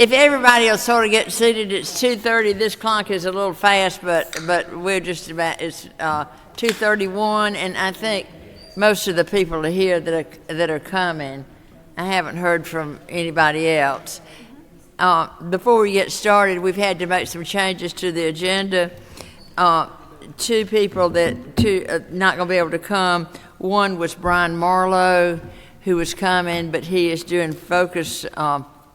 If everybody will sort of get seated, it's 2:30. This clock is a little fast, but we're just about, it's 2:31, and I think most of the people are here that are coming. I haven't heard from anybody else. Before we get started, we've had to make some changes to the agenda. Two people that not going to be able to come. One was Brian Marlowe, who was coming, but he is doing focus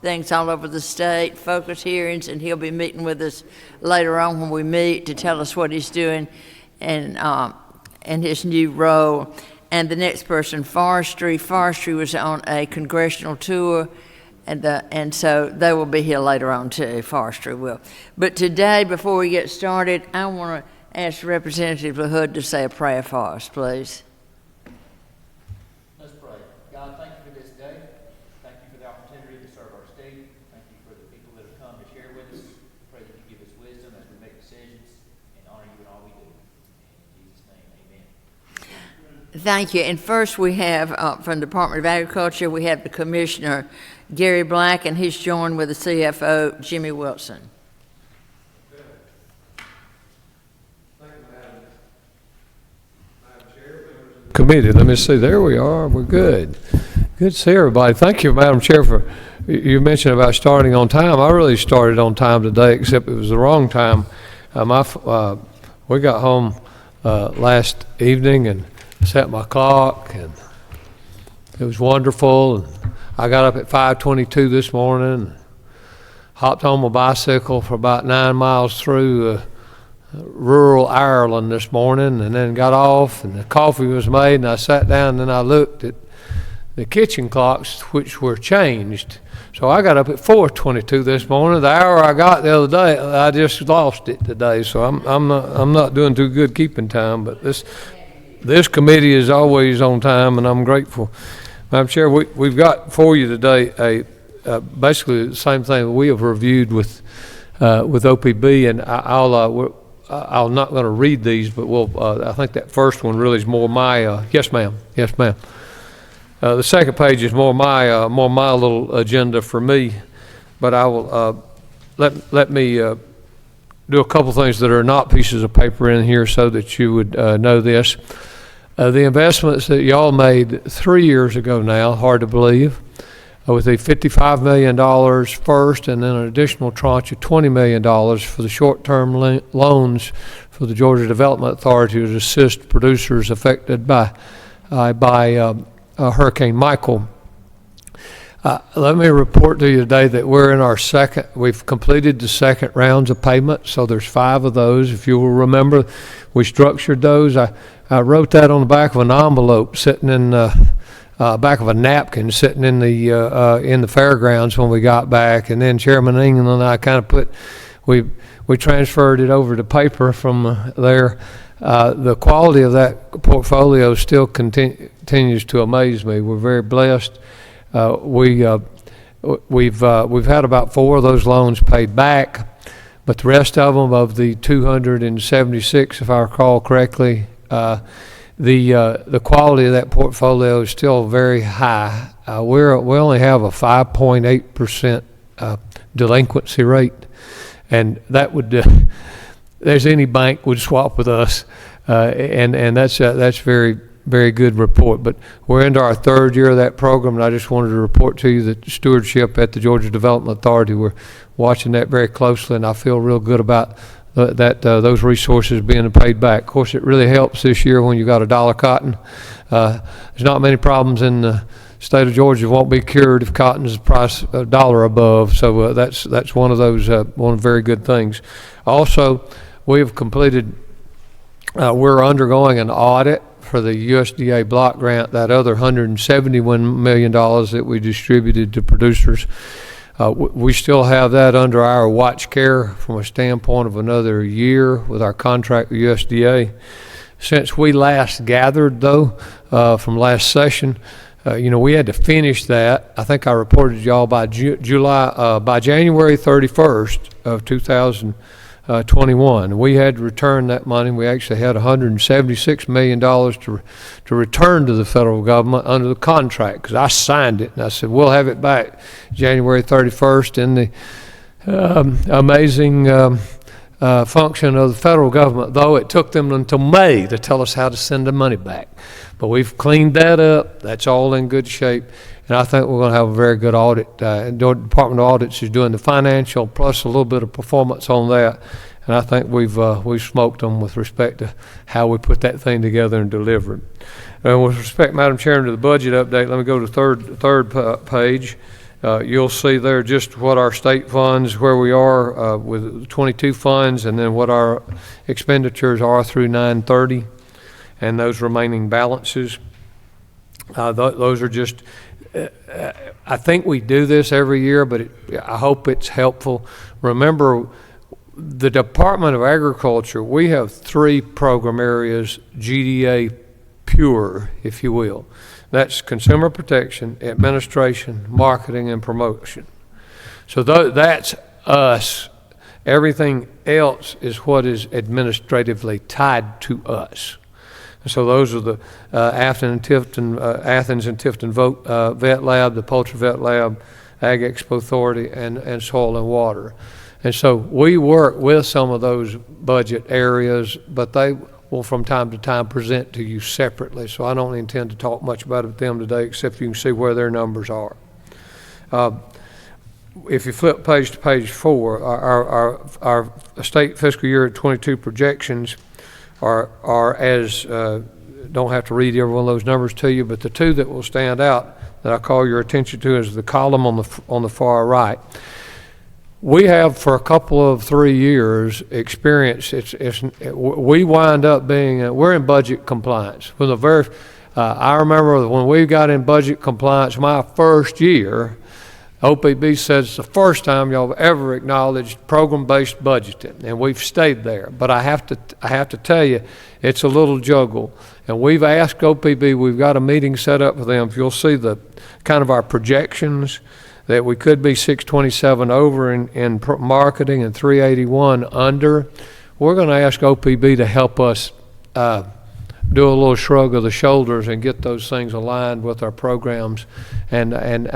things all over the state, focus hearings, and he'll be meeting with us later on when we meet to tell us what he's doing and his new role. And the next person, Forestry. Forestry was on a congressional tour, and so they will be here later on too. Forestry will. But today, before we get started, I want to ask Representative LaHood to say a prayer for us, please. Let's pray. God, thank you for this day. Thank you for the opportunity to serve our state. Thank you for the people that have come to share with us. Pray that you give us wisdom as we make decisions and honor you in all we do. In Jesus' name, amen. Thank you. And first we have, from the Department of Agriculture, we have the Commissioner, Gary Black, and he's joined with the CFO, Jimmy Wilson. Committee. Let me see. There we are. We're good. Good to see everybody. Thank you, Madam Chair, for you mentioned about starting on time. I really started on time today, except it was the wrong time. We got home last evening and set my clock, and it was wonderful. And I got up at 5:22 this morning, hopped on my bicycle for about 9 miles through rural Ireland this morning, and then got off, and the coffee was made, and I sat down, and then I looked at the kitchen clocks, which were changed. So I got up at 4:22 this morning. The hour I got the other day, I just lost it today. So I'm not doing too good keeping time, but this committee is always on time, and I'm grateful. Madam Chair, we've got for you today basically the same thing that we have reviewed with OPB, and I'm not going to read these, but I think that first one really is more my. Yes, ma'am. Yes, ma'am. The second page is more my little agenda for me, but I will let me do a couple things that are not pieces of paper in here so that you would know this. The investments that y'all made 3 years ago now, hard to believe, with a $55 million first and then an additional tranche of $20 million for the short-term loans for the Georgia Development Authority to assist producers affected by Hurricane Michael. Let me report to you today that we're in we've completed the second rounds of payments, so there's 5 of those. If you will remember, we structured those. I wrote that on the back of an envelope sitting in back of a napkin sitting in the fairgrounds when we got back, and then Chairman England and I kind of we transferred it over to paper from there. The quality of that portfolio still continues to amaze me. We're very blessed. We've had about 4 of those loans paid back, but the rest of them, of the 276, if I recall correctly, the quality of that portfolio is still very high. We only have a 5.8% delinquency rate, and that would there's any bank would swap with us, and that's very, very good report. But we're into our 3rd year of that program, and I just wanted to report to you that stewardship at the Georgia Development Authority, we're watching that very closely, and I feel real good about those resources being paid back. Of course, it really helps this year when you got $1 cotton. There's not many problems in the state of Georgia won't be cured if cotton is priced $1 above. So that's one of those very good things. Also, we have completed. We're undergoing an audit for the USDA block grant, that other $171 million that we distributed to producers. We still have that under our watch care from a standpoint of another year with our contract with USDA. Since we last gathered, though, from last session, we had to finish that. I think I reported to y'all by January 31st of 21. We had to return that money. We actually had $176 million to return to the federal government under the contract, because I signed it and I said we'll have it back January 31st in the amazing function of the federal government, though it took them until May to tell us how to send the money back. But we've cleaned that up. That's all in good shape. And I think we're going to have a very good audit. The Department of Audits is doing the financial plus a little bit of performance on that. And I think we've smoked them with respect to how we put that thing together and deliver it. And with respect, Madam Chairman, to the budget update, let me go to third page. You'll see there just what our state funds, where we are with 22 funds, and then what our expenditures are through 9/30, and those remaining balances. Those are just, I think we do this every year, but I hope it's helpful. Remember, the Department of Agriculture, we have 3 program areas, GDA pure, if you will. That's consumer protection, administration, marketing, and promotion. So that's us. Everything else is what is administratively tied to us. So those are the Athens and Tifton Vet Lab, the Poultry Vet Lab, Ag Expo Authority, and Soil and Water. And so we work with some of those budget areas, but they will from time to time present to you separately. So I don't intend to talk much about them today, except you can see where their numbers are. If you flip page to page 4, our state fiscal year 22 projections are as, don't have to read every one of those numbers to you, but the 2 that will stand out that I call your attention to is the column on the far right. We have for a couple of 3 years experience, we wind up being, we're in budget compliance. I remember when we got in budget compliance my first year, OPB says it's the first time y'all have ever acknowledged program-based budgeting, and we've stayed there. But I have to tell you, it's a little juggle. And we've asked OPB, we've got a meeting set up with them. If you'll see the kind of our projections, that we could be 627 over in marketing and 381 under. We're going to ask OPB to help us do a little shrug of the shoulders and get those things aligned with our programs. And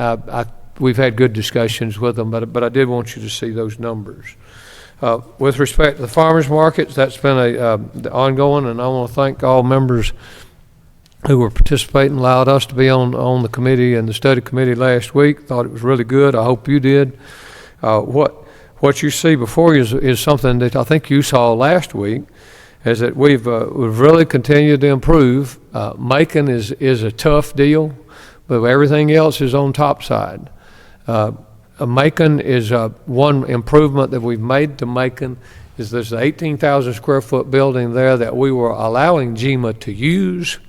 we've had good discussions with them, but I did want you to see those numbers. With respect to the farmers markets, that's been ongoing, and I want to thank all members who were participating, allowed us to be on the committee and the study committee last week. Thought it was really good. I hope you did. What you see before you is something that I think you saw last week, is that we've really continued to improve. Macon is a tough deal, but everything else is on top side. Macon is one improvement that we've made to Macon is there's an 18,000 square foot building there that we were allowing GEMA to use.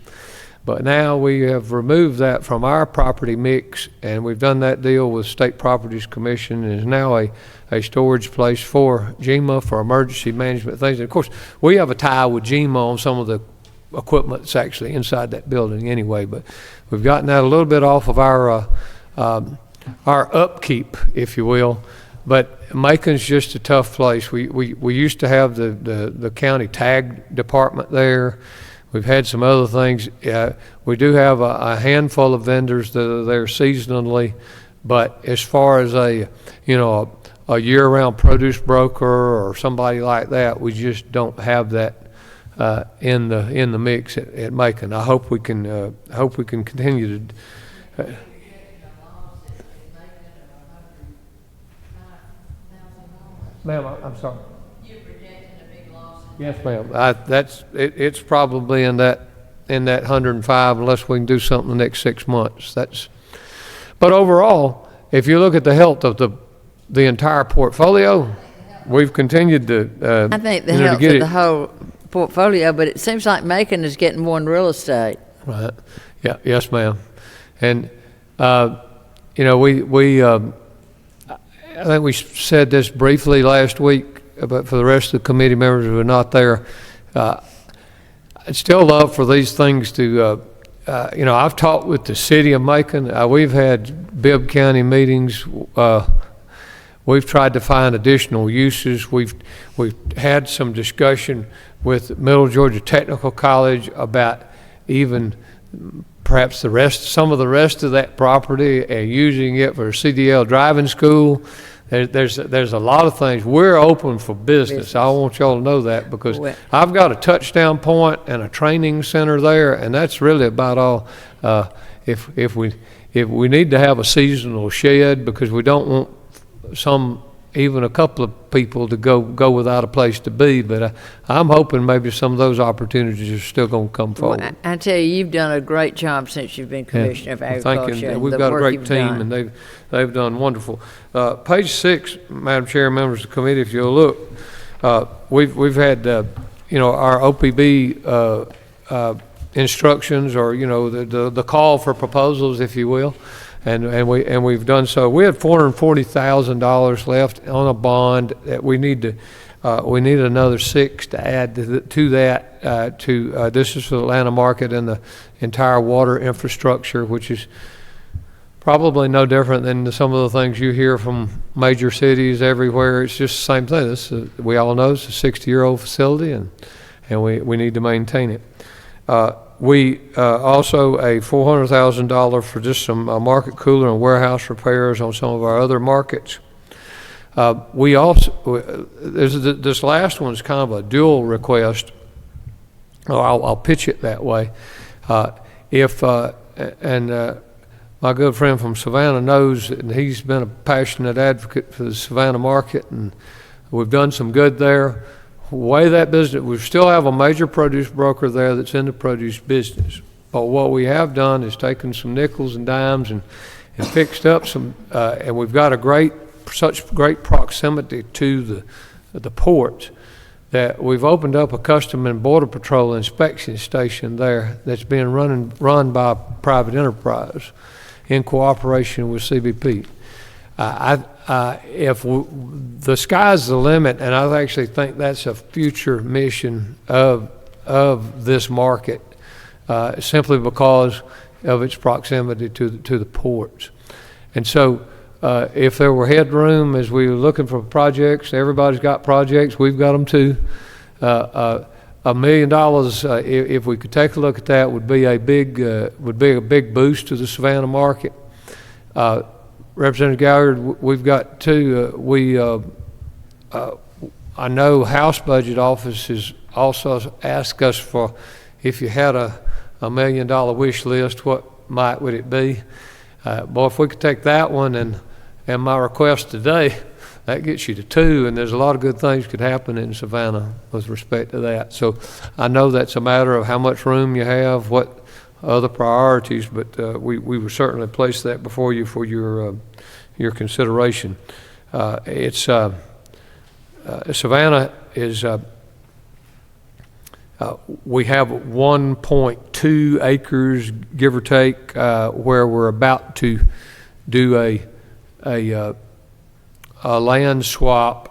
But now we have removed that from our property mix, and we've done that deal with State Properties Commission, and is now a storage place for GEMA, for emergency management things. And of course, we have a tie with GEMA on some of the equipment that's actually inside that building anyway, but we've gotten that a little bit off of our upkeep, if you will. But Macon's just a tough place. We used to have the county tag department there. We've had some other things. We do have a handful of vendors that are there seasonally, but as far as a year-round produce broker or somebody like that, we just don't have that in the mix at Macon. I hope we can continue to. Ma'am, I'm sorry. Yes, ma'am. It's probably in that 105 unless we can do something the next 6 months. But overall, if you look at the health of the entire portfolio, we've continued to. I think the health of the whole portfolio, but it seems like Macon is getting more in real estate. Right. Yeah. Yes, ma'am. And I think we said this briefly last week. But for the rest of the committee members who are not there, I'd still love for these things to, I've talked with the city of Macon. We've had Bibb County meetings with we've tried to find additional uses. We've had some discussion with Middle Georgia Technical College about even perhaps some of the rest of that property and using it for a CDL driving school. There's a lot of things. We're open for business. I want y'all to know that, because I've got a touchdown point and a training center there, and that's really about all. If we need to have a seasonal shed, because we don't want even a couple of people to go without a place to be, but I'm hoping maybe some of those opportunities are still going to come forward. Well, I tell you, you've done a great job since you've been Commissioner of Agriculture. Thank you. We've got a great team, and they've done wonderful. Page 6, Madam Chair, members of the committee, if you'll look, we've had our OPB instructions, or the call for proposals, if you will. And we've done so. We had $440,000 left on a bond that we need another 6 to add to that. This is for the Atlanta market and the entire water infrastructure, which is probably no different than some of the things you hear from major cities everywhere. It's just the same thing. We all know it's a 60-year-old facility, and we need to maintain it. We also a $400,000 for just some market cooler and warehouse repairs on some of our other markets. We also, this last one's kind of a dual request. I'll pitch it that way. My good friend from Savannah knows, and he's been a passionate advocate for the Savannah market, and we've done some good there. Way that business, we still have a major produce broker there that's in the produce business. But what we have done is taken some nickels and dimes and fixed up some, and we've got such great proximity to the port that we've opened up a Custom and Border Patrol inspection station there that's being run by private enterprise in cooperation with CBP. If the sky's the limit, and I actually think that's a future mission of this market, simply because of its proximity to the ports. And so if there were headroom as we were looking for projects, everybody's got projects, we've got them too. $1 million, if we could take a look at that, would be a big boost to the Savannah market. Representative Gallagher, we've got two. I know House Budget Office has also asked us for, if you had a $1 million wish list, what would it be? Boy, if we could take that one and my request today, that gets you to 2, and there's a lot of good things could happen in Savannah with respect to that. So I know that's a matter of how much room you have, what other priorities, but we would certainly place that before you for your consideration. Savannah is we have 1.2 acres, give or take, where we're about to do a land swap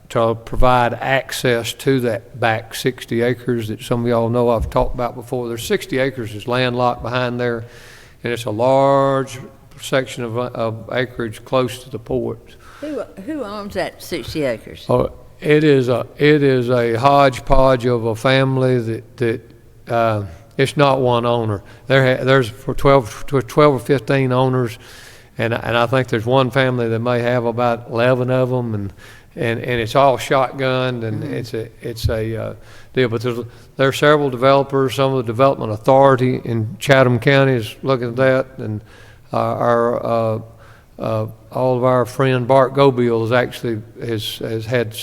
to provide access to that back 60 acres that some of y'all know I've talked about before. There's 60 acres is landlocked behind there, and it's a large section of acreage close to the port. Who owns that 60 acres? Oh, it is a hodgepodge of a family that it's not one owner. There's for 12 or 15 owners, and I think there's one family that may have about 11 of them, and it's all shotgunned, and it's a deal. But there are several developers. Some of the Development Authority in Chatham County is looking at that, and all of our friend Bart Gobiel has had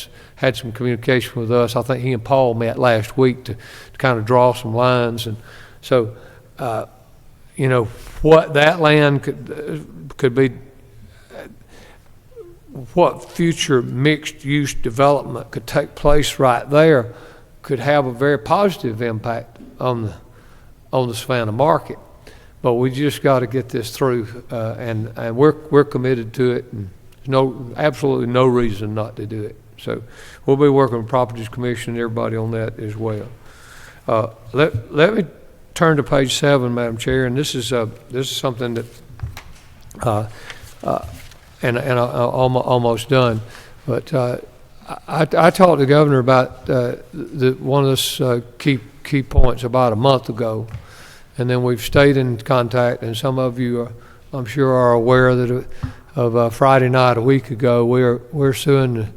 some communication with us. I think he and Paul met last week to kind of draw some lines, and so what that land could be. What future mixed-use development could take place right there could have a very positive impact on the Savannah market. But we just got to get this through, and we're committed to it, and there's absolutely no reason not to do it. So we'll be working with Properties Commission and everybody on that as well. Let me turn to page 7, Madam Chair, and this is something that almost done. But I talked to the governor about one of those key points about a month ago, and then we've stayed in contact. And some of you, I'm sure, are aware that of Friday night a week ago, we're suing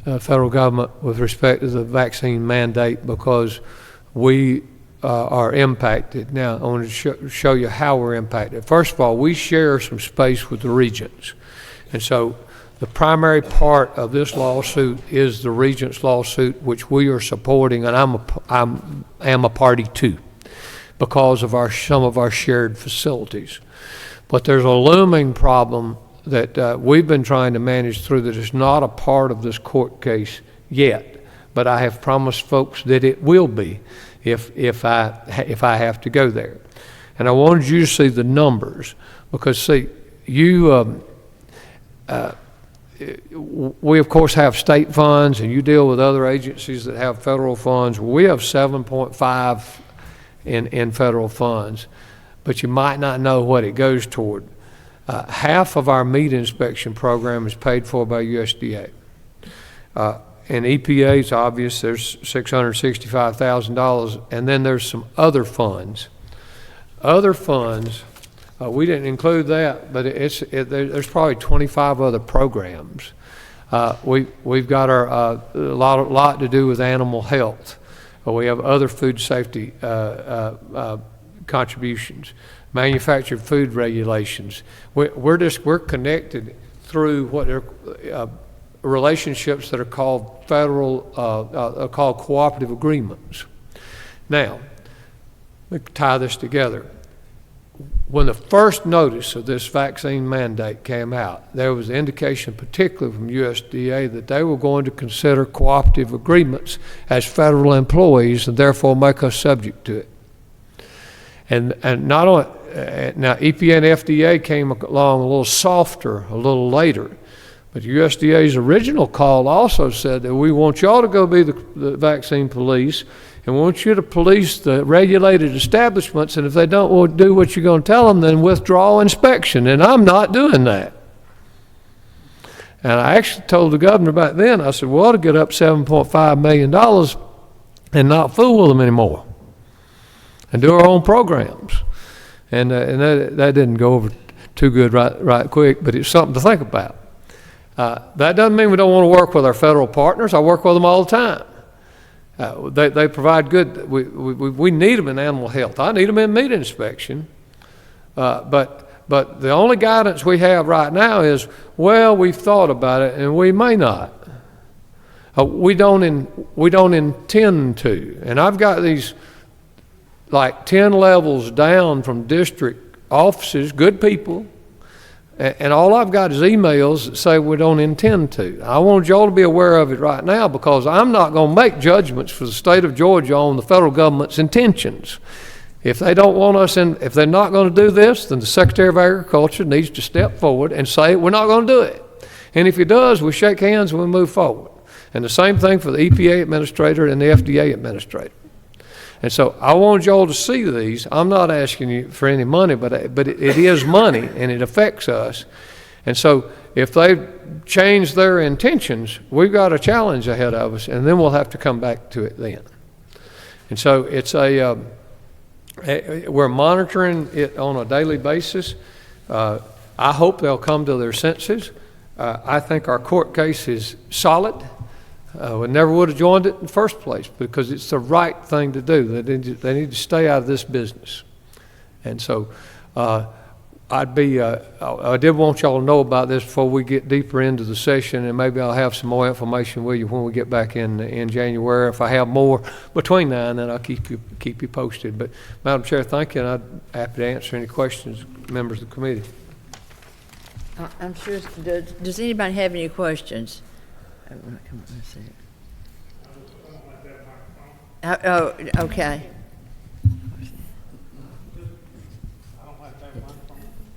the federal government with respect to the vaccine mandate because we are impacted. Now, I want to show you how we're impacted. First of all, we share some space with the regents. And so the primary part of this lawsuit is the regents' lawsuit, which we are supporting, and I am a party to because of some of our shared facilities. But there's a looming problem that we've been trying to manage through that is not a part of this court case yet, but I have promised folks that it will be if I have to go there. And I wanted you to see the numbers because, see, we of course have state funds, and you deal with other agencies that have federal funds. We have 7.5 in federal funds, but you might not know what it goes toward. Half of our meat inspection program is paid for by USDA. And EPA is obvious, there's $665,000, and then there's some other funds. Other funds, we didn't include that, but there's probably 25 other programs. We've got a lot to do with animal health. We have other food safety contributions, manufactured food regulations. We're connected through what are relationships that are called called cooperative agreements. Now, let me tie this together. When the first notice of this vaccine mandate came out, there was indication, particularly from USDA, that they were going to consider cooperative agreements as federal employees and therefore make us subject to it. And not only, now EPA and FDA came along a little softer a little later, but USDA's original call also said that we want y'all to go be the vaccine police, and we want you to police the regulated establishments, and if they don't do what you're going to tell them, then withdraw inspection. And I'm not doing that. And I actually told the governor back then, I said, we ought to get up $7.5 million and not fool with them anymore and do our own programs. And that didn't go over too good right quick, but it's something to think about. That doesn't mean we don't want to work with our federal partners. I work with them all the time. They provide good, we need them in animal health. I need them in meat inspection. But the only guidance we have right now is, well, we've thought about it and we may not. We don't intend to. And I've got these like 10 levels down from district offices, good people, and all I've got is emails that say we don't intend to. I want y'all to be aware of it right now because I'm not going to make judgments for the state of Georgia on the federal government's intentions. If they don't want us in, if they're not going to do this, then the Secretary of Agriculture needs to step forward and say we're not going to do it. And if he does, we shake hands and we move forward. And the same thing for the EPA administrator and the FDA administrator. And so I want y'all to see these. I'm not asking you for any money, but it is money and it affects us. And so if they change their intentions, we've got a challenge ahead of us, and then we'll have to come back to it then. And so it's we're monitoring it on a daily basis. I hope they'll come to their senses. I think our court case is solid. We never would have joined it in the first place because it's the right thing to do. They need to stay out of this business. And so I did want y'all to know about this before we get deeper into the session, and maybe I'll have some more information with you when we get back in January. If I have more between now and then, I'll keep you posted. But Madam Chair, thank you, and I'm happy to answer any questions members of the committee. I'm sure. Does anybody have any questions? Come on, let's see. Oh, okay.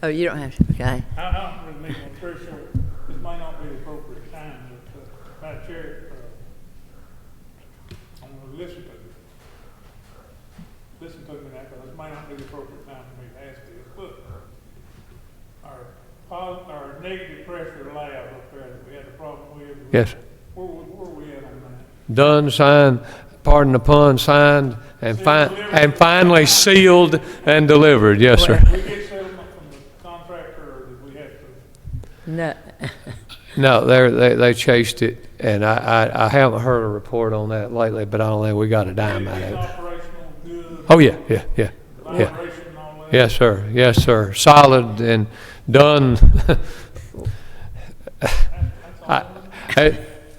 Oh, you don't have to, okay. I don't really need one, pretty sure this may not be the appropriate time, but Madam Chair, I'm going to listen to you. Listen to me now, because this may not be the appropriate time for me to ask this, but our negative pressure lab up there that we had a problem with. Yes. Where we at on that? Done, signed, pardon the pun, signed, and finally sealed and delivered. Yes, sir. Did we get settlement from the contractor, or did we have to? No, No, they chased it, and I haven't heard a report on that lately, but I don't think we got a dime out of It's it. operational, good, Oh, yeah. vibration and all that? Yes, sir. Solid and done.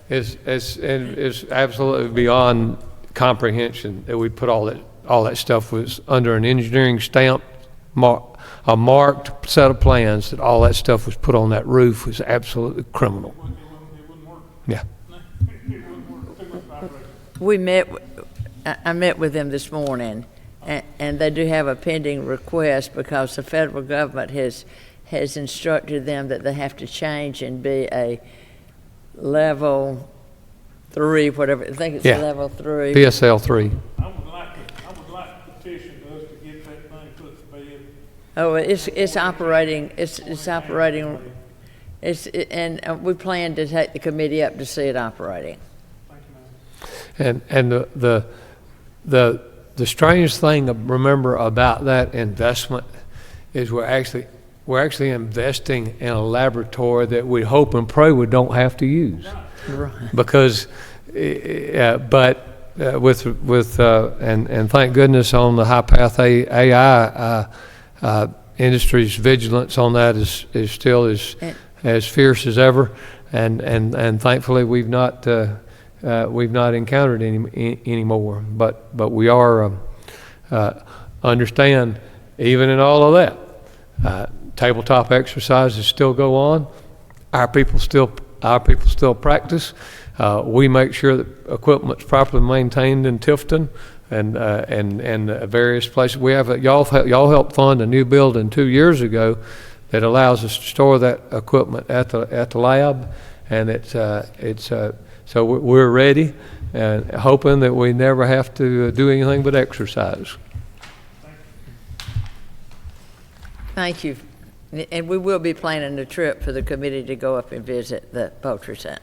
It's absolutely beyond comprehension that we put all that stuff was under an engineering stamp, a marked set of plans, that all that stuff was put on that roof was absolutely criminal. It wouldn't work. Yeah. It wouldn't work, too much vibration. we met, I met with them this morning, and they do have a pending request because the federal government has instructed them that they have to change and be a level 3, whatever, I think it's Yeah. level 3. PSL 3. I would like to petition us to get that thing put to bed. Oh, it's operating, it's operating, and we plan to take the committee up to see it operating. Thank you, ma'am. And the strange thing to remember about that investment is we're actually investing in a laboratory that we hope and pray we don't have to use. Right. Because, and thank goodness on the high path AI industry's vigilance on that is still as fierce as ever, and thankfully we've not encountered any more. But we are understand even in all of that, tabletop exercises still go on. Our people still practice. We make sure that equipment's properly maintained in Tifton and various places. We have y'all helped fund a new building 2 years ago that allows us to store that equipment at the lab, and so we're ready and hoping that we never have to do anything but exercise. Thank you. And we will be planning a trip for the committee to go up and visit the poultry center.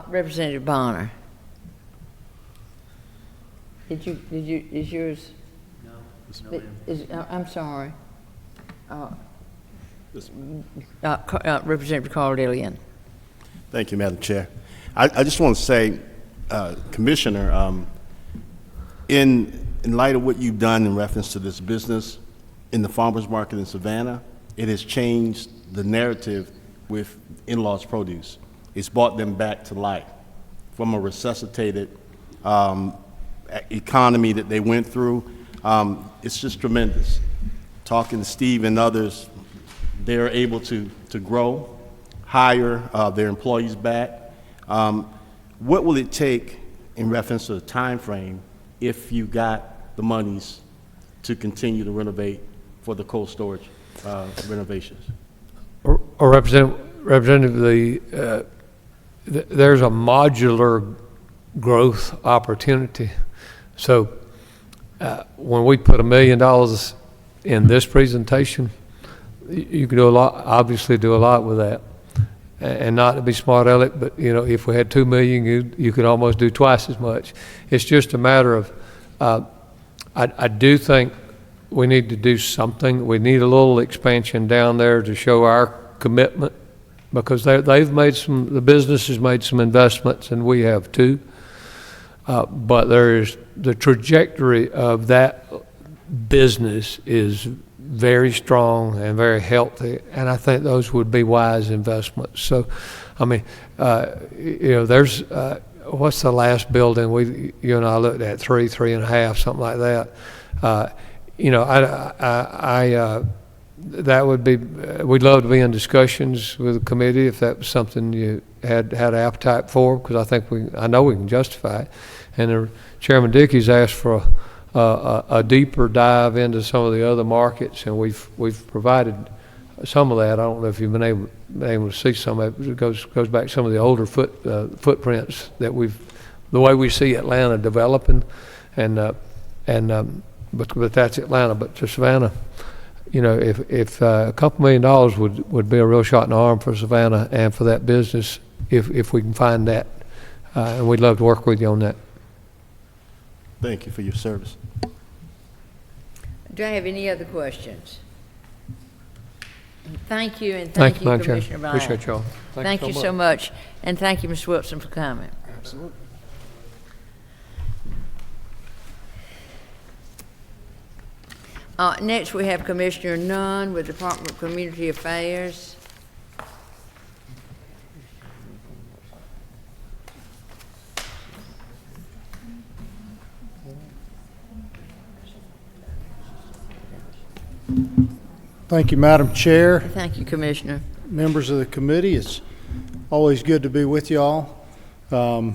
Representative Bonner. Is yours? No, I'm sorry. Representative Carl Dillion. Thank you, Madam Chair. I just want to say, Commissioner, in light of what you've done in reference to this business in the farmers market in Savannah, it has changed the narrative with in-laws produce. It's brought them back to life from a resuscitated economy that they went through. It's just tremendous. Talking to Steve and others, they're able to grow, hire their employees back. What will it take in reference to the time frame if you got the monies to continue to renovate for the cold storage renovations? Or Representative, there's a modular growth opportunity. So when we put $1 million in this presentation, you can do a lot, obviously do a lot with that. And not to be smart aleck, but if we had $2 million, you could almost do twice as much. It's just a matter of, I do think we need to do something. We need a little expansion down there to show our commitment, because the business has made some investments, and we have too. But there's the trajectory of that business is very strong and very healthy, and I think those would be wise investments. So, I mean, there's what's the last building you and I looked at, 3.5, something like that. That would be, we'd love to be in discussions with the committee if that was something you had appetite for, because I know we can justify it. And Chairman Dickey's asked for a deeper dive into some of the other markets, and we've provided some of that. I don't know if you've been able to see some of it. It goes back to some of the older footprints that the way we see Atlanta developing, and but that's Atlanta. But to Savannah, you know, if a couple $1 million would be a real shot in the arm for Savannah and for that business, if we can find that, and we'd love to work with you on that. Thank you for your service. Do I have any other questions? Thank you, and thank you, Madam Commissioner Chair. Bryant. Appreciate y'all. Thank you so much, and thank you, Ms. Wilson, for coming. Absolutely. Next, we have Commissioner Nunn with Department of Community Affairs. Thank you, Madam Chair, Thank you, Commissioner. members of the committee. It's always good to be with y'all. I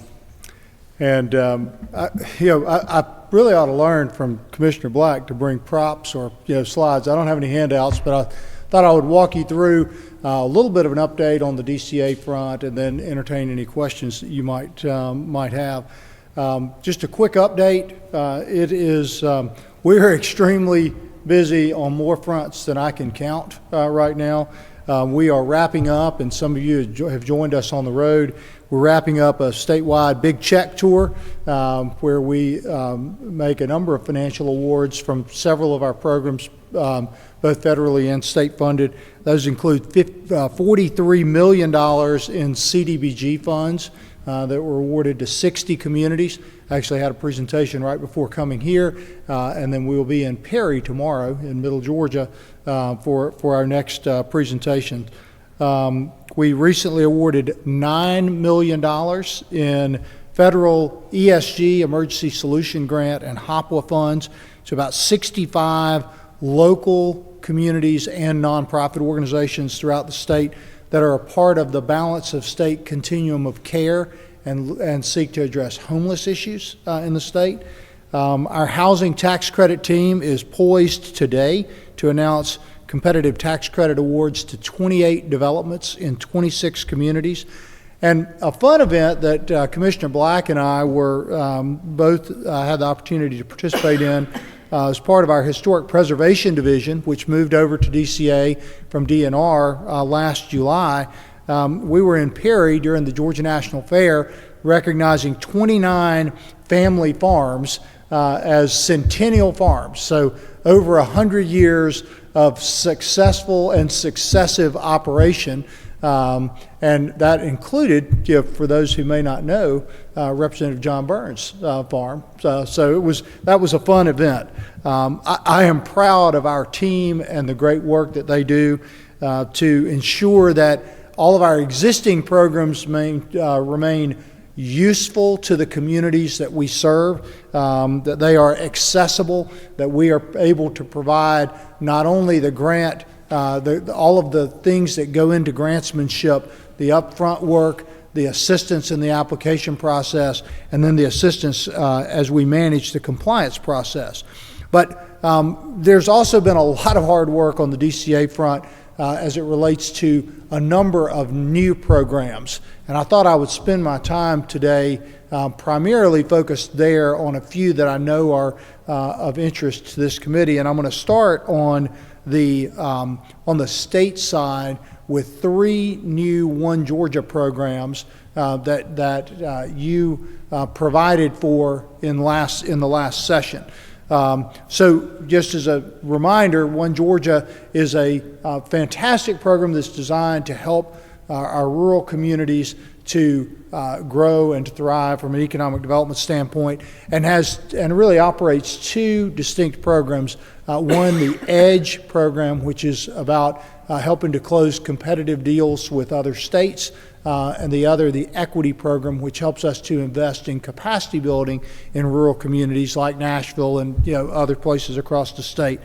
really ought to learn from Commissioner Black to bring props or slides. I don't have any handouts, but I thought I would walk you through a little bit of an update on the DCA front, and then entertain any questions that you might have. Just a quick update. We're extremely busy on more fronts than I can count right now. We are wrapping up, and some of you have joined us on the road. We're wrapping up a statewide big check tour where we make a number of financial awards from several of our programs, both federally and state funded. Those include $43 million in CDBG funds that were awarded to 60 communities. I actually had a presentation right before coming here, and then we will be in Perry tomorrow in Middle Georgia for our next presentation. We recently awarded $9 million in federal ESG, Emergency Solution Grant, and HOPWA funds to about 65 local communities and nonprofit organizations throughout the state that are a part of the balance of state continuum of care and seek to address homeless issues in the state. Our housing tax credit team is poised today to announce competitive tax credit awards to 28 developments in 26 communities. And a fun event that Commissioner Black and I were both had the opportunity to participate in as part of our Historic Preservation Division, which moved over to DCA from DNR last July. We were in Perry during the Georgia National Fair, recognizing 29 family farms as centennial farms. So over 100 years of successful and successive operation, and that included, for those who may not know, Representative John Burns' farm. So that was a fun event. I am proud of our team and the great work that they do to ensure that all of our existing programs remain useful to the communities that we serve, that they are accessible, that we are able to provide not only the grant, all of the things that go into grantsmanship, the upfront work, the assistance in the application process, and then the assistance as we manage the compliance process. But there's also been a lot of hard work on the DCA front as it relates to a number of new programs. And I thought I would spend my time today primarily focused there on a few that I know are of interest to this committee. And I'm going to start on the state side with 3 new One Georgia programs that you provided for in the last session. So just as a reminder, One Georgia is a fantastic program that's designed to help our rural communities to grow and to thrive from an economic development standpoint, and really operates 2 distinct programs. One, the EDGE program, which is about helping to close competitive deals with other states, and the other, the equity program, which helps us to invest in capacity building in rural communities like Nashville and other places across the state.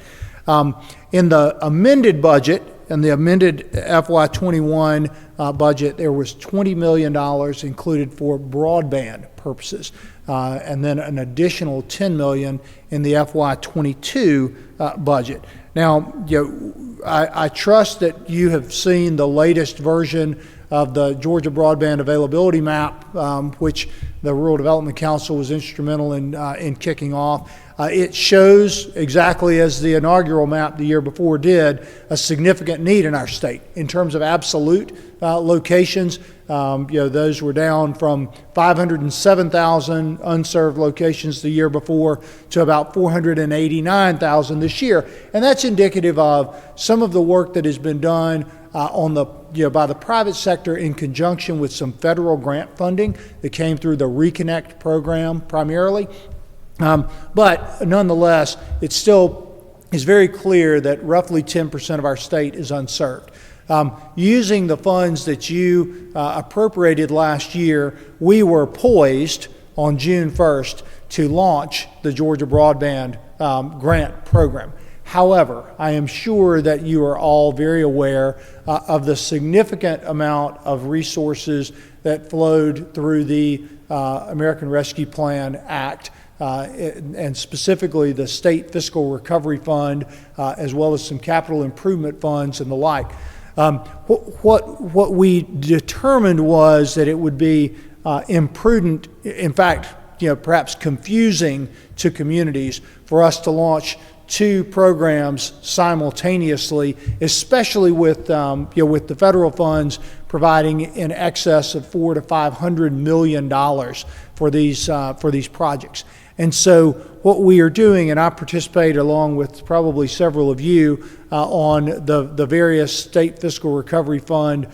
In the amended budget and the amended FY21 budget, there was $20 million included for broadband purposes, and then an additional $10 million in the FY22 budget. Now, I trust that you have seen the latest version of the Georgia Broadband Availability Map, which the Rural Development Council was instrumental in kicking off. It shows, exactly as the inaugural map the year before did, a significant need in our state in terms of absolute locations. Those were down from 507,000 unserved locations the year before to about 489,000 this year. And that's indicative of some of the work that has been done by the private sector in conjunction with some federal grant funding that came through the Reconnect program primarily. But nonetheless, it still is very clear that roughly 10% of our state is unserved. Using the funds that you appropriated last year, we were poised on June 1st to launch the Georgia Broadband grant program. However, I am sure that you are all very aware of the significant amount of resources that flowed through the American Rescue Plan Act, and specifically the State Fiscal Recovery Fund, as well as some capital improvement funds and the like. What we determined was that it would be imprudent, in fact, perhaps confusing to communities for us to launch two programs simultaneously, especially with the federal funds providing in excess of $400 to $500 million for these projects. And so what we are doing, and I participate along with probably several of you on the various state fiscal recovery fund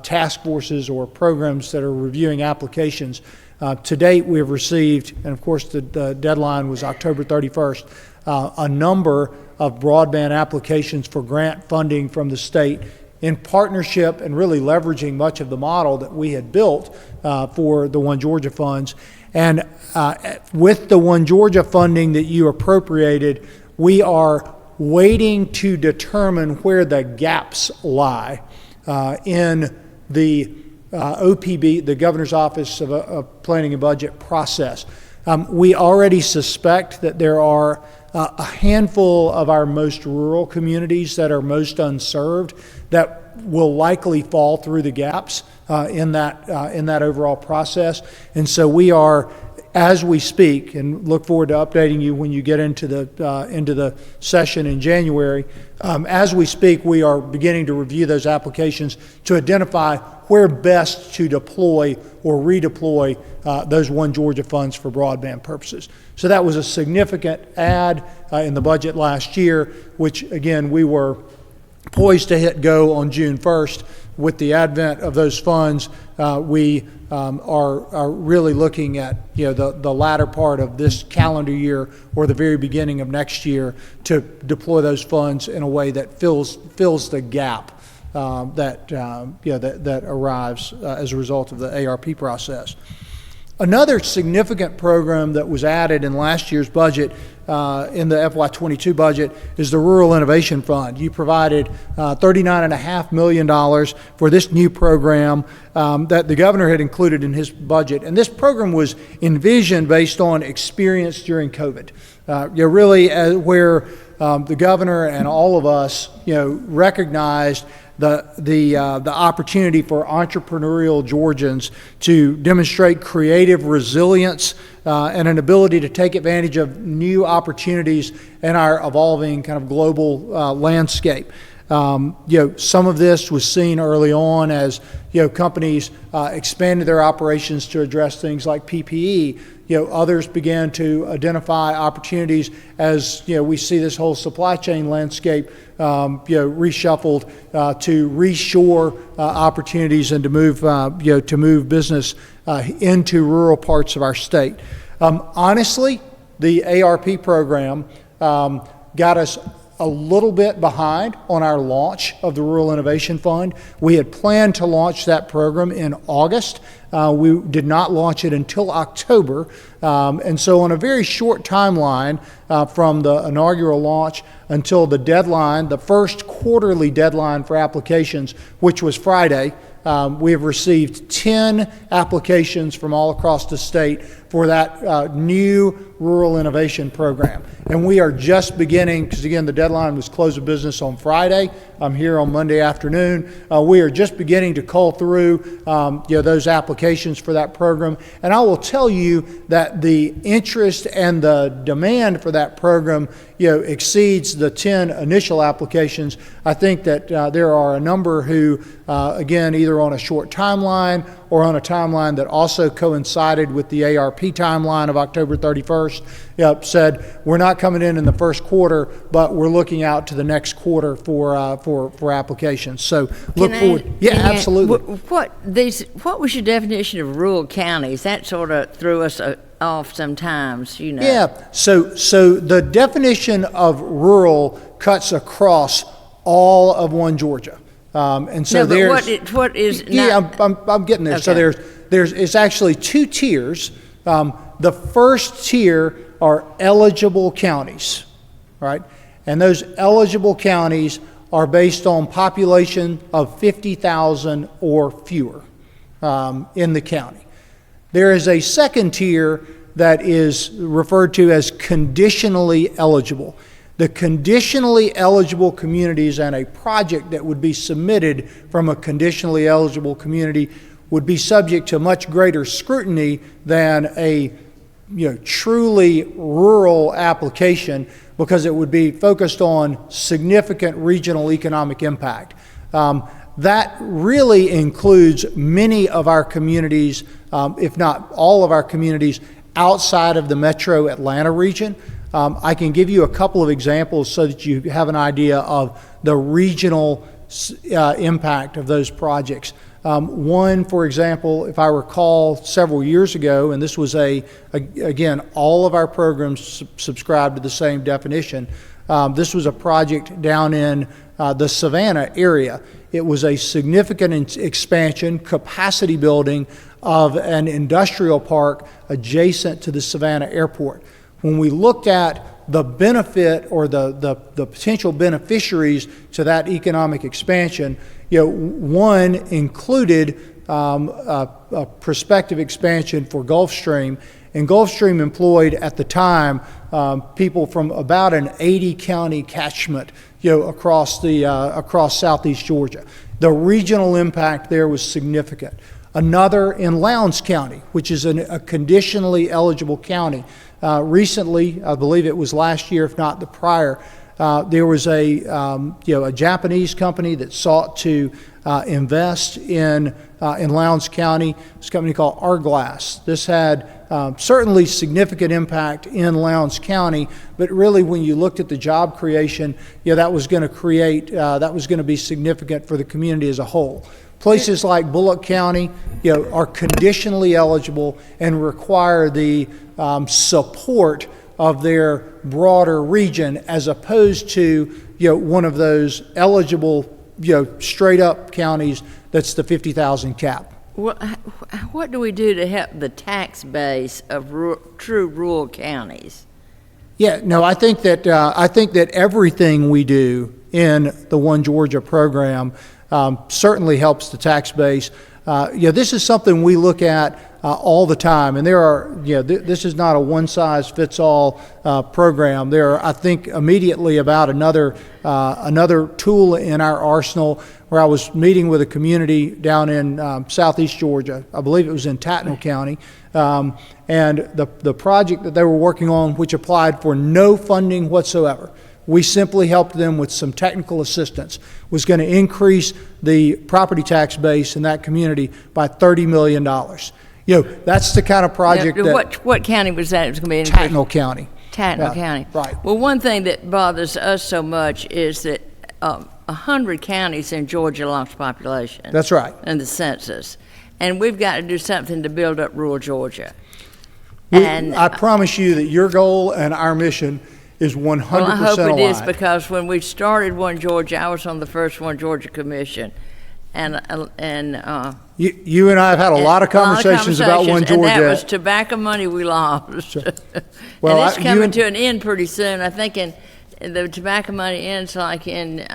task forces or programs that are reviewing applications. To date, we have received, and of course the deadline was October 31st, a number of broadband applications for grant funding from the state in partnership and really leveraging much of the model that we had built for the One Georgia funds. And with the One Georgia funding that you appropriated, we are waiting to determine where the gaps lie in the OPB, the Governor's Office of Planning and Budget process. We already suspect that there are a handful of our most rural communities that are most unserved that will likely fall through the gaps in that overall process. And so we are, as we speak, and look forward to updating you when you get into the session in January. As we speak, we are beginning to review those applications to identify where best to deploy or redeploy those One Georgia funds for broadband purposes. So that was a significant add in the budget last year, which again, we were poised to hit go on June 1st. With the advent of those funds, we are really looking at the latter part of this calendar year or the very beginning of next year to deploy those funds in a way that fills the gap that arrives as a result of the ARP process. Another significant program that was added in last year's budget, in the FY22 budget, is the Rural Innovation Fund. You provided $39.5 million for this new program that the governor had included in his budget. And this program was envisioned based on experience during COVID. Really where the governor and all of us recognized the opportunity for entrepreneurial Georgians to demonstrate creative resilience and an ability to take advantage of new opportunities in our evolving kind of global landscape. Some of this was seen early on as companies expanded their operations to address things like PPE. Others began to identify opportunities as we see this whole supply chain landscape reshuffled to reshore opportunities and to move business into rural parts of our state. Honestly, the ARP program got us a little bit behind on our launch of the Rural Innovation Fund. We had planned to launch that program in August. We did not launch it until October. And so on a very short timeline from the inaugural launch until the deadline, the first quarterly deadline for applications, which was Friday, we have received 10 applications from all across the state for that new rural innovation program. And we are just beginning, because again, the deadline was close of business on Friday. I'm here on Monday afternoon. We are just beginning to cull through those applications for that program. And I will tell you that the interest and the demand for that program exceeds the 10 initial applications. I think that there are a number who, again, either on a short timeline or on a timeline that also coincided with the ARP timeline of October 31st, said we're not coming in the first quarter, but we're looking out to the next quarter for applications. So look forward. Yeah, absolutely. What was your definition of rural counties? That sort of threw us off sometimes, Yeah. So the definition of rural cuts across all of one Georgia. And so what is I'm getting there. Okay. So it's actually two tiers. The first tier are eligible counties, right? And those eligible counties are based on population of 50,000 or fewer in the county. There is a second tier that is referred to as conditionally eligible. The conditionally eligible communities and a project that would be submitted from a conditionally eligible community would be subject to much greater scrutiny than a truly rural application, because it would be focused on significant regional economic impact. That really includes many of our communities, if not all of our communities, outside of the metro Atlanta region. I can give you a couple of examples so that you have an idea of the regional impact of those projects. One, for example, if I recall several years ago, and this was again, all of our programs subscribe to the same definition. This was a project down in the Savannah area. It was a significant expansion, capacity building of an industrial park adjacent to the Savannah airport. When we looked at the benefit or the potential beneficiaries to that economic expansion, one included a prospective expansion for Gulfstream, and Gulfstream employed at the time people from about an 80-county catchment, across southeast Georgia. The regional impact there was significant. Another in Lowndes County, which is a conditionally eligible county. Recently, I believe it was last year, if not the prior, there was a Japanese company that sought to invest in Lowndes County. It's a company called Arglass. This had certainly significant impact in Lowndes County, but really when you looked at the job creation, that was going to be significant for the community as a whole. Places like Bullock County, are conditionally eligible and require the support of their broader region, as opposed to one of those eligible straight up counties that's the 50,000 cap. What do we do to help the tax base of true rural counties? Yeah, no, I think that everything we do in the One Georgia program certainly helps the tax base. This is something we look at all the time, and there are, this is not a one-size-fits-all program. There are, I think, immediately about another tool in our arsenal, where I was meeting with a community down in southeast Georgia. I believe it was in Tattnall County, and the project that they were working on, which applied for no funding whatsoever. We simply helped them with some technical assistance, was going to increase the property tax base in that community by $30 million. That's the kind of project that... What county was that? It was going to be Tattnall County. Tattnall County. Right. Well, one thing that bothers us so much is that 100 counties in Georgia lost population. That's right. In the census. And we've got to do something to build up rural Georgia. I promise you that your goal and our mission is 100% aligned. Well, I hope it is, because when we started One Georgia, I was on the first One Georgia Commission, and you and I have had a lot of conversations about One Georgia. And that was tobacco money we lost. Well, and it's coming to an end pretty soon. I think the tobacco money ends like in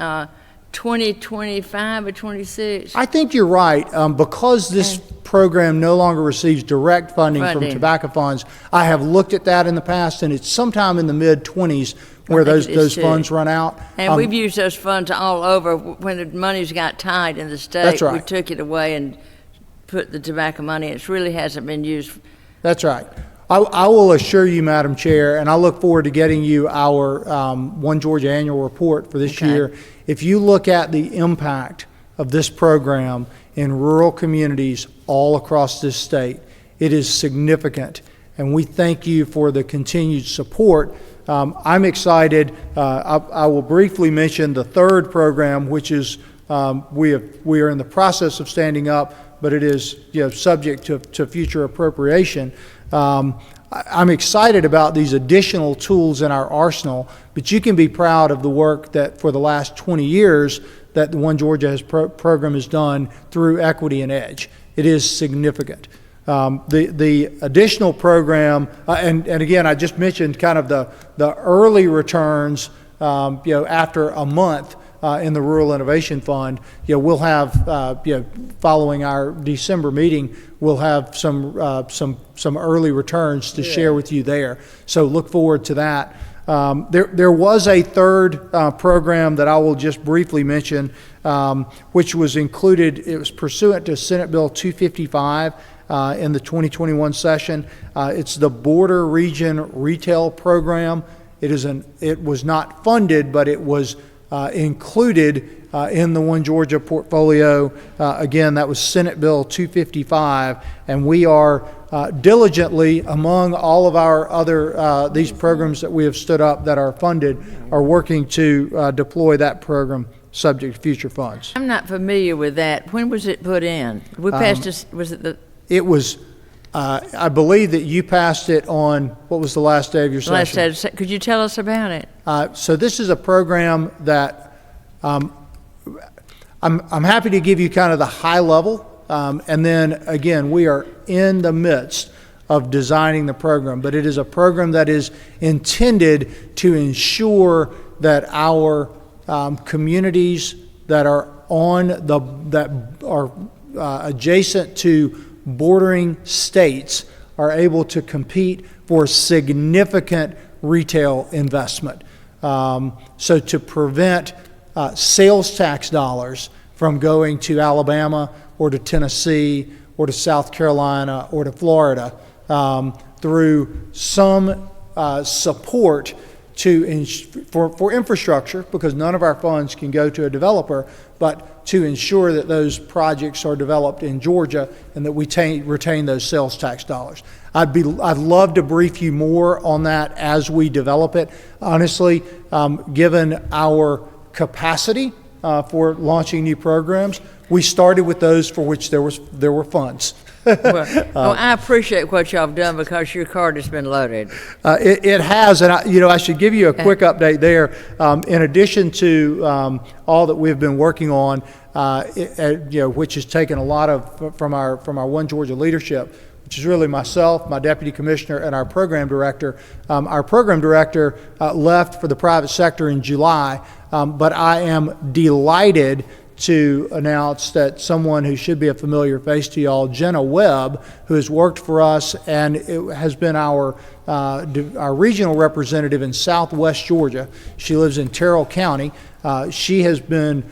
2025 or 26? I think you're right. Because this program no longer receives direct funding from Funding. tobacco funds, I have looked at that in the past, and it's sometime in the mid-20s where think it is those too. funds run out. And we've used those funds all over. When the monies got tight in the state, That's right. we took it away and put the tobacco money. It really hasn't been used. That's right. I will assure you, Madam Chair, and I look forward to getting you our One Georgia annual report for this Okay. year. If you look at the impact of this program in rural communities all across this state, it is significant, and we thank you for the continued support. I'm excited. I will briefly mention the third program, which is we are in the process of standing up, but it is subject to future appropriation. I'm excited about these additional tools in our arsenal, but you can be proud of the work that for the last 20 years that the One Georgia program has done through Equity and Edge. It is significant. The additional program, and again, I just mentioned kind of the early returns, after a month in the Rural Innovation Fund. We'll have, following our December meeting, we'll have some early returns to share with you there. So look forward to that. There was a third program that I will just briefly mention, which was included. It was pursuant to Senate Bill 255 in the 2021 session. It's the Border Region Retail Program. It was not funded, but it was included in the One Georgia portfolio. Again, that was Senate Bill 255, and we are diligently, among all of our other these programs that we have stood up that are funded, are working to deploy that program subject to future funds. I'm not familiar with that. When was it put in? We passed this, was it the It was, I believe that you passed it on, what was the last day of your session? last day? Could you tell us about it? So this is a program that I'm happy to give you kind of the high level, and then again, we are in the midst of designing the program, but it is a program that is intended to ensure that our communities that are adjacent to bordering states are able to compete for significant retail investment. So to prevent sales tax dollars from going to Alabama or to Tennessee or to South Carolina or to Florida, through some support for infrastructure, because none of our funds can go to a developer, but to ensure that those projects are developed in Georgia and that we retain those sales tax dollars. I'd love to brief you more on that as we develop it. Honestly, given our capacity for launching new programs, we started with those for which there were funds. Well, I appreciate what y'all have done because your card has been loaded. It has, and I should give you a quick update there. In addition to all that we've been working on, which has taken a lot of from our One Georgia leadership, which is really myself, my deputy commissioner, and our program director. Our program director left for the private sector in July, but I am delighted to announce that someone who should be a familiar face to y'all, Jenna Webb, who has worked for us and has been our regional representative in Southwest Georgia. She lives in Terrell County. She has been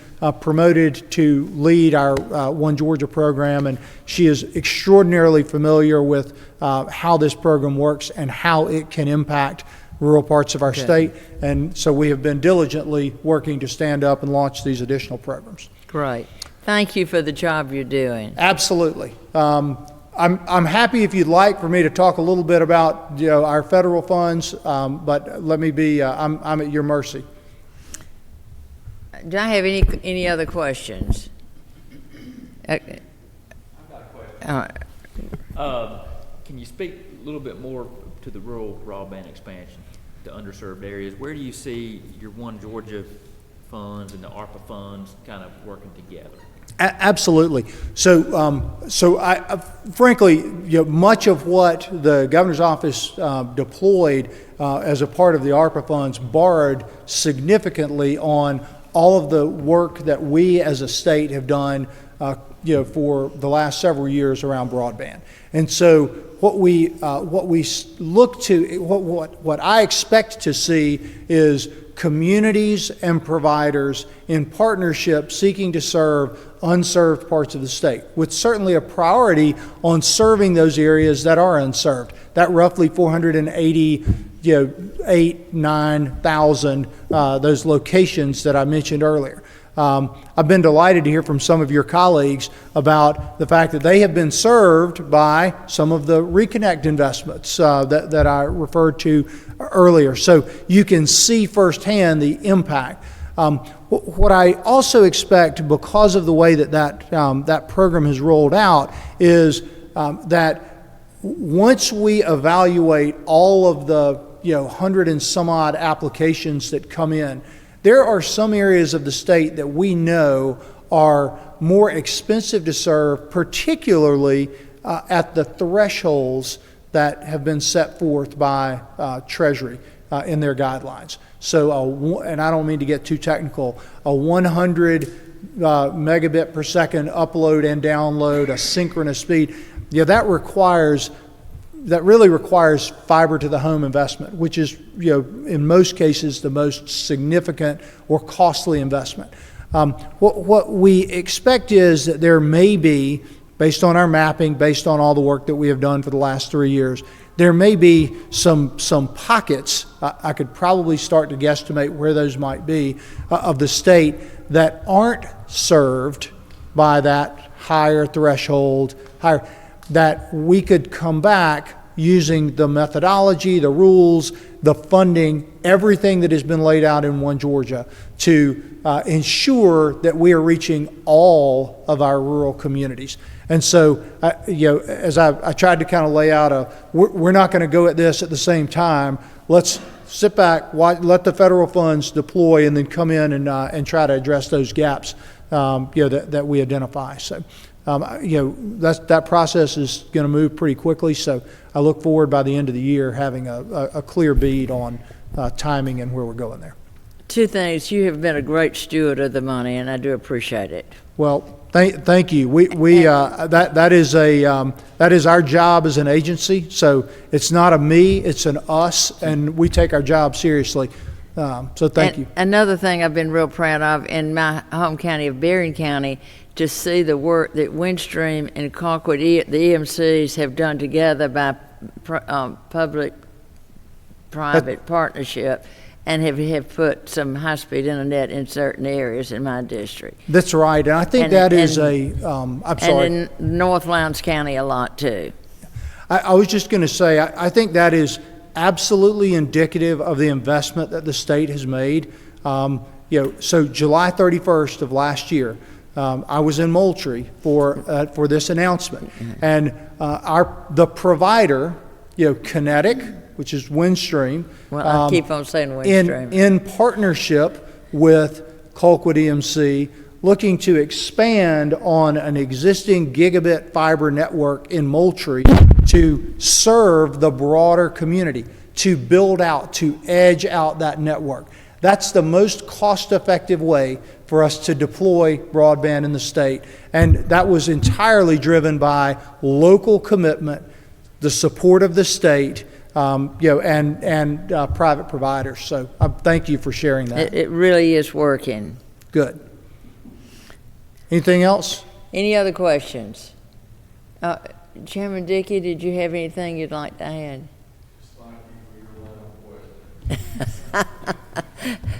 promoted to lead our One Georgia program, and she is extraordinarily familiar with how this program works and how it can impact rural parts of our state. And so we have been diligently working to stand up and launch these additional programs. Great. Thank you for the job you're doing. Absolutely. I'm happy if you'd like for me to talk a little bit about our federal funds, but let me be, I'm at your mercy. Do I have any other questions? I've got a question. Can you speak a little bit more to the rural broadband expansion, the underserved areas? Where do you see your One Georgia funds and the ARPA funds kind of working together? Absolutely. So I frankly, much of what the governor's office deployed as a part of the ARPA funds borrowed significantly on all of the work that we as a state have done, for the last several years around broadband. And so what we look to, what I expect to see is communities and providers in partnership seeking to serve unserved parts of the state, with certainly a priority on serving those areas that are unserved. That roughly 9,000, those locations that I mentioned earlier. I've been delighted to hear from some of your colleagues about the fact that they have been served by some of the reconnect investments that I referred to earlier. So you can see firsthand the impact. What I also expect, because of the way that program has rolled out, is that once we evaluate all of the 100 and some odd applications that come in, there are some areas of the state that we know are more expensive to serve, particularly at the thresholds that have been set forth by Treasury in their guidelines. So, and I don't mean to get too technical, a 100 megabit per second upload and download, a synchronous speed, that really requires fiber to the home investment, which is, in most cases, the most significant or costly investment. What we expect is that there may be, based on our mapping, based on all the work that we have done for the last 3 years, there may be some pockets, I could probably start to guesstimate where those might be, of the state that aren't served by that higher threshold, that we could come back using the methodology, the rules, the funding, everything that has been laid out in One Georgia to ensure that we are reaching all of our rural communities. And so, as I tried to kind of lay out, we're not going to go at this at the same time. Let's sit back, let the federal funds deploy, and then come in and try to address those gaps that we identify. So, that process is going to move pretty quickly. So I look forward by the end of the year having a clear bead on timing and where we're going there. Two things. You have been a great steward of the money, and I do appreciate it. Well, thank you. That is our job as an agency. So it's not a me, it's an us, and we take our job seriously. So thank you. Another thing I've been real proud of in my home county of Berrien County, to see the work that Windstream and Concord, the EMCs, have done together by public-private partnership, and have put some high-speed internet in certain areas in my district. That's right, and I think I'm sorry. And in North Lowndes County a lot too. I was just going to say, I think that is absolutely indicative of the investment that the state has made. So July 31st of last year, I was in Moultrie for this announcement, and the provider, Kinetic, which is Windstream. Well, I keep on saying Windstream. In partnership with Colquitt EMC, looking to expand on an existing gigabit fiber network in Moultrie to serve the broader community, to build out, to edge out that network. That's the most cost-effective way for us to deploy broadband in the state. And that was entirely driven by local commitment, the support of the state, and private providers. So thank you for sharing that. It really is working. Good. Anything else? Any other questions? Chairman Dickey, did you have anything you'd like to add?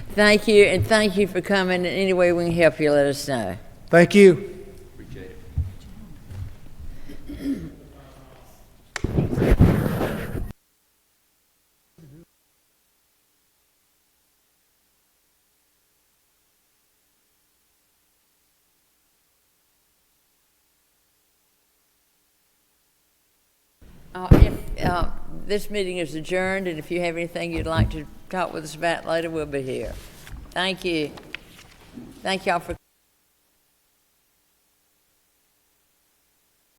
Thank you, and thank you for coming. In any way we can help you, let us know. Thank you. Appreciate it. This meeting is adjourned, and if you have anything you'd like to talk with us about later, we'll be here. Thank you. Thank y'all for